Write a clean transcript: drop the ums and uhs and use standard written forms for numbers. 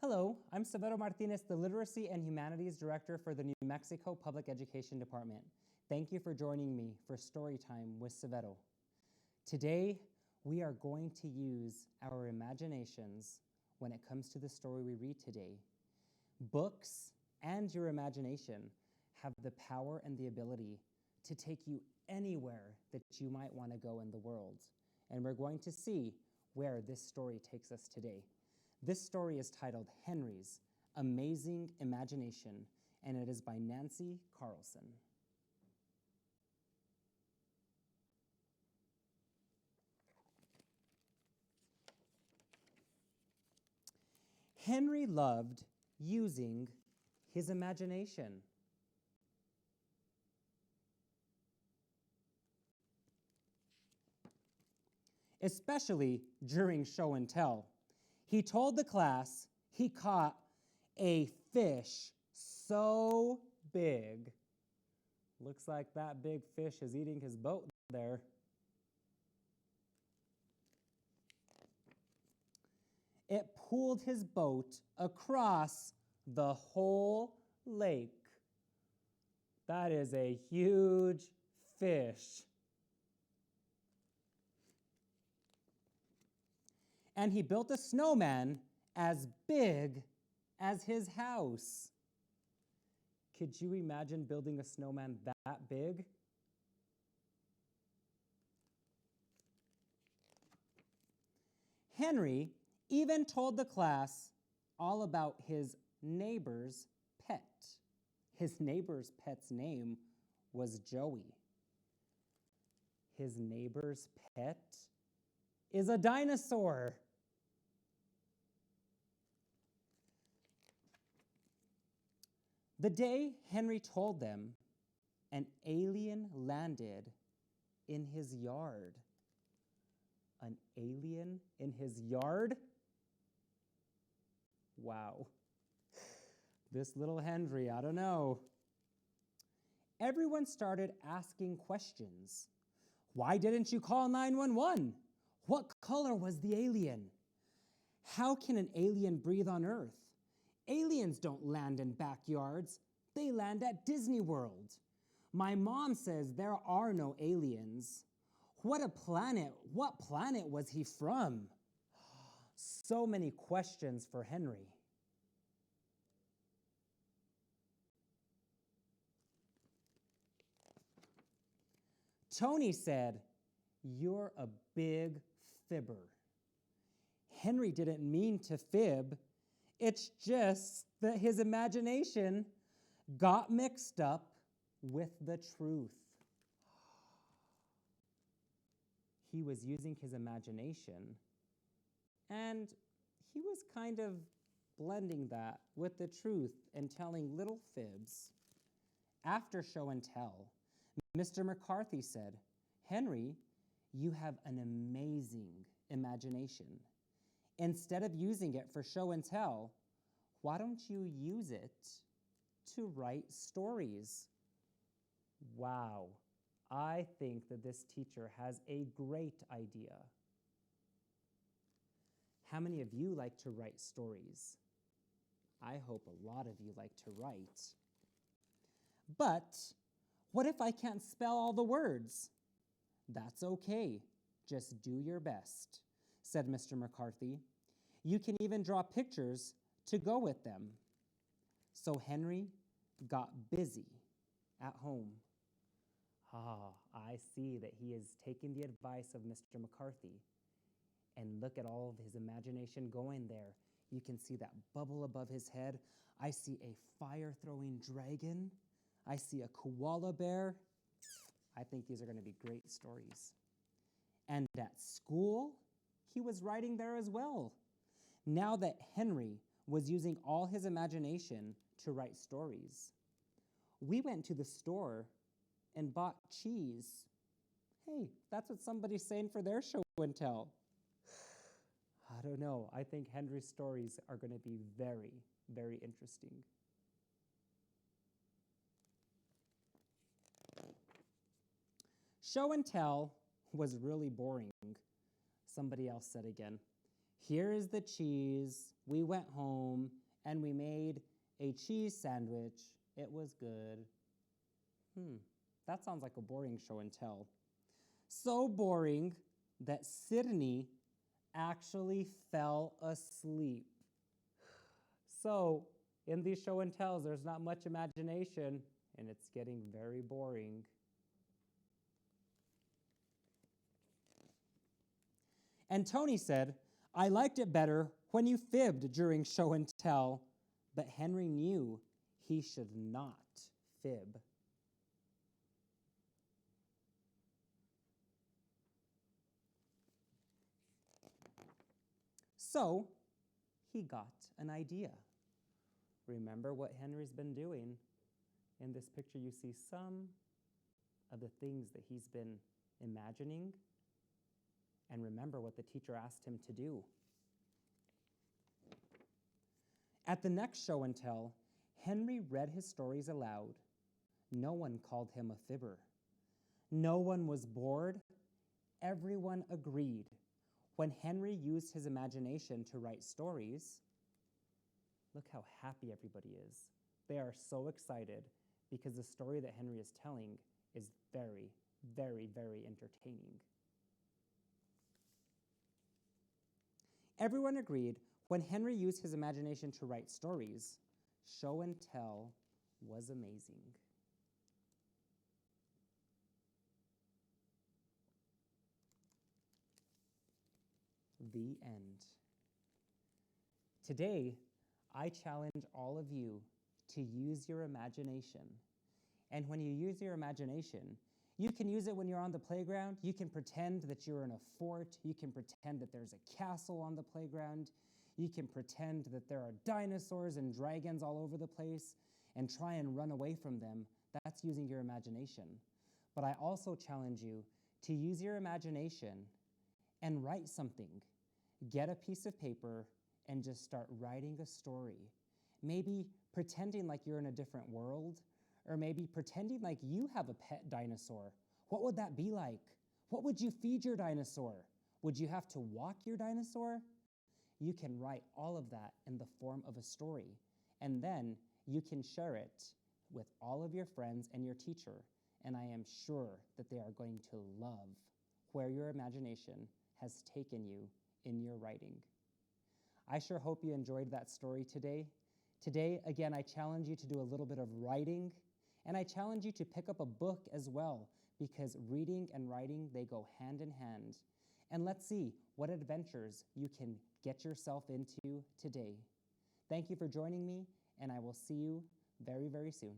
Hello, I'm Severo Martinez, the Literacy and Humanities Director for the New Mexico Public Education Department. Thank you for joining me for Storytime with Severo. Today, we are going to use our imaginations when it comes to the story we read today. Books and your imagination have the power and the ability to take you anywhere that you might want to go in the world. And we're going to see where this story takes us today. This story is titled Henry's Amazing Imagination, and it is by Nancy Carlson. Henry loved using his imagination. Especially during show and tell. He told the class he caught a fish so big. Looks like that big fish is eating his boat there. It pulled his boat across the whole lake. That is a huge fish. And he built a snowman as big as his house. Could you imagine building a snowman that big? Henry even told the class all about his neighbor's pet. His neighbor's pet's name was Joey. His neighbor's pet is a dinosaur. The day Henry told them, an alien landed in his yard. An alien in his yard? Wow. This little Henry, I don't know. Everyone started asking questions. Why didn't you call 911? What color was the alien? How can an alien breathe on Earth? Aliens don't land in backyards. They land at Disney World. My mom says there are no aliens. What planet was he from? So many questions for Henry. Tony said, "You're a big fibber." Henry didn't mean to fib. It's just that his imagination got mixed up with the truth. He was using his imagination, and he was kind of blending that with the truth and telling little fibs. After show and tell, Mr. McCarthy said, "Henry, you have an amazing imagination. Instead of using it for show and tell, why don't you use it to write stories?" Wow, I think that this teacher has a great idea. How many of you like to write stories? I hope a lot of you like to write. But what if I can't spell all the words? That's okay. Just do your best, said Mr. McCarthy. You can even draw pictures to go with them. So Henry got busy at home. I see that he is taking the advice of Mr. McCarthy. And look at all of his imagination going there. You can see that bubble above his head. I see a fire-throwing dragon. I see a koala bear. I think these are going to be great stories. And at school, he was writing there as well. Now that Henry was using all his imagination to write stories, we went to the store and bought cheese. Hey, that's what somebody's saying for their show and tell. I don't know. I think Henry's stories are going to be very, very interesting. Show and tell was really boring, somebody else said again. Here is the cheese. We went home and we made a cheese sandwich. It was good. That sounds like a boring show and tell. So boring that Sydney actually fell asleep. So, in these show and tells, there's not much imagination, and it's getting very boring. And Tony said, I liked it better when you fibbed during show and tell, but Henry knew he should not fib. So, he got an idea. Remember what Henry's been doing. In this picture, you see some of the things that he's been imagining. And remember what the teacher asked him to do. At the next show and tell, Henry read his stories aloud. No one called him a fibber. No one was bored. Everyone agreed. When Henry used his imagination to write stories, look how happy everybody is. They are so excited because the story that Henry is telling is very, very, very entertaining. Everyone agreed when Henry used his imagination to write stories, show and tell was amazing. The end. Today, I challenge all of you to use your imagination. And when you use your imagination, you can use it when you're on the playground. You can pretend that you're in a fort. You can pretend that there's a castle on the playground. You can pretend that there are dinosaurs and dragons all over the place and try and run away from them. That's using your imagination. But I also challenge you to use your imagination and write something. Get a piece of paper and just start writing a story. Maybe pretending like you're in a different world, or maybe pretending like you have a pet dinosaur. What would that be like? What would you feed your dinosaur? Would you have to walk your dinosaur? You can write all of that in the form of a story, and then you can share it with all of your friends and your teacher, and I am sure that they are going to love where your imagination has taken you in your writing. I sure hope you enjoyed that story today. Today, again, I challenge you to do a little bit of writing, and I challenge you to pick up a book as well, because reading and writing, they go hand in hand. And let's see what adventures you can get yourself into today. Thank you for joining me, and I will see you very, very soon.